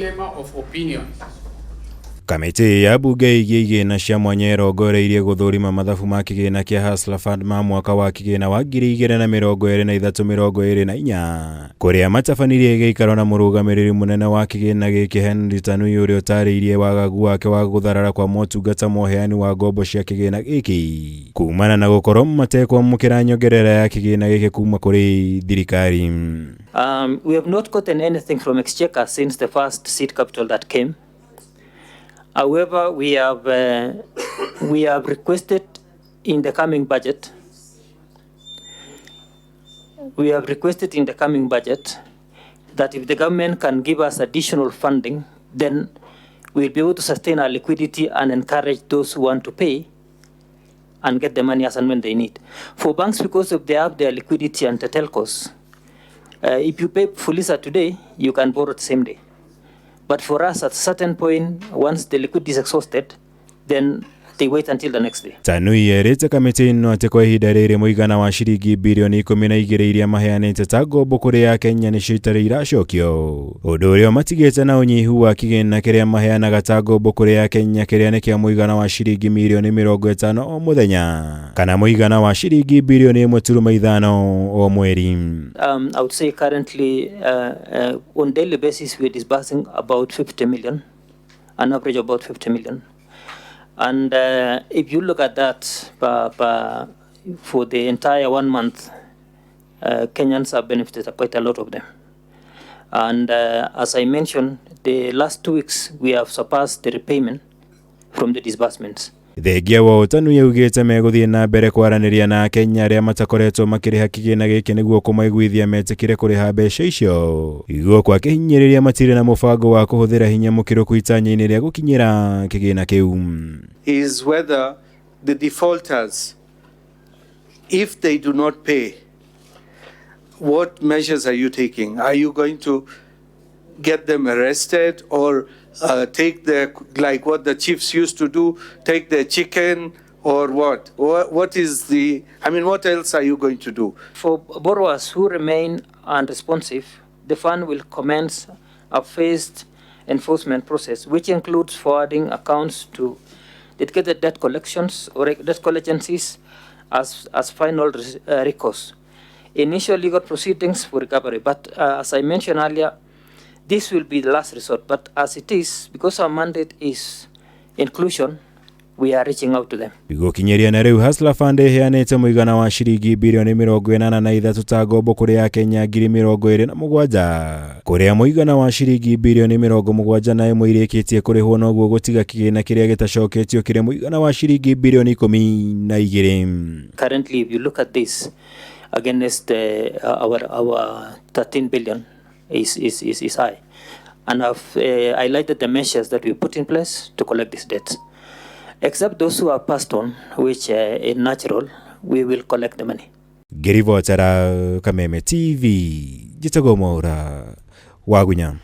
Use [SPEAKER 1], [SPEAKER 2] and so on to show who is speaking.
[SPEAKER 1] Of opinions.
[SPEAKER 2] Kamiti ya bunge igĩgĩna cia mwanya ĩrongoreirie gũthũrima mathabu ma kĩgĩna kĩa Hustler Fund ma mwaka wa kĩgĩna wa 2023-2024 kũrĩa matabanirie gĩikaro na mũrũgamĩrĩri mũnene wa kĩgĩna gĩkĩ Henry TANUI ũrĩa ũtarĩirie wagagu wake wa gũtharara kwa motungata ma ũheani wa ngombo cia kĩgĩna gĩkĩ kumana na gũkorwo matekwamũkĩra nyongerera ya kĩgĩna gĩkĩ kuma kũrĩ thirikari.
[SPEAKER 3] We have not gotten anything from Exchequer since the first seed capital that came. However, we have requested in the coming budget. That if the government can give us additional funding, then we'll be able to sustain our liquidity and encourage those who want to pay and get the money as and when they need. For banks, because they have their liquidity and the telcos, if you pay Fulisa today, you can borrow the same day. But for us, at a certain point, once the liquidity is exhausted, then they wait until the next day.
[SPEAKER 2] TANUI yerĩte kamĩtĩ ĩno atĩ kwa ihinda rĩrĩ mũigana wa ciringi birioni 12 iria maheanĩte ta ngombo kũrĩ AKENYA nĩcio itarĩ iracokio, ũndũ ũrĩa matigĩte na ũnyihu wa kĩgĩna kĩrĩa maheanaga ta ngombo kũrĩ AKENYA kĩrĩa nĩ kĩa mũigana wa ciringi mirioni 50 o mũthenya kana mũigana wa ciringi birioni 1.5 o mweri.
[SPEAKER 3] I would say currently on daily basis we're disbursing about 50 million, an average of about 50 million. And if you look at that for the entire 1 month, Kenyans have benefited quite a lot of them. And as I mentioned, the last 2 weeks we have surpassed the repayment from the disbursements.
[SPEAKER 2] Thengia wa TANUI yaugĩte megũthiĩ na mbere kwaranĩria na Akenya arĩa matakoretwo makĩrĩha kĩgĩna gĩkĩ nĩguo kũmaiguithia metĩkĩre kũrĩha mbeca icio. Igũo kwa kĩhinyĩrĩria matirĩ na mũbango wa kũhũthĩra hinya mũkĩrũku itanya-inĩ rĩa gũkinyĩra kĩgĩna kĩu.
[SPEAKER 4] Is whether the defaulters, if they do not pay, what measures are you taking? Are you going to get them arrested or take their, like what the chiefs used to do, take their chicken or what? What is the, I mean, what else are you going to do?
[SPEAKER 3] For borrowers who remain unresponsive, the fund will commence a phased enforcement process, which includes forwarding accounts to dedicated debt collections or debt collegencies as final recourse. Initial legal proceedings for recovery, but as I mentioned earlier, this will be the last resort, but as it is, because our mandate is inclusion, we are reaching out to them.
[SPEAKER 2] Gũkinyĩria na rĩu Hustler Fund ĩheanĩte mũigana wa ciringi birioni 83 ta ngombo kũrĩ AKENYA 27,000 kũrĩa mũigana wa ciringi birioni 71 ĩrĩkĩtie kũrĩhwo noguo gũtiga kĩgĩna kĩrĩa gĩtacoketio kĩrĩ mũigana wa ciringi birioni 12.
[SPEAKER 3] Currently, if you look at this against our 13 billion is high, and I've highlighted the measures that we put in place to collect this debt. Except those who are passed on, which is natural, we will collect the money.
[SPEAKER 2] Ngĩribotera Kameme TV, Jitagomora Wagunya.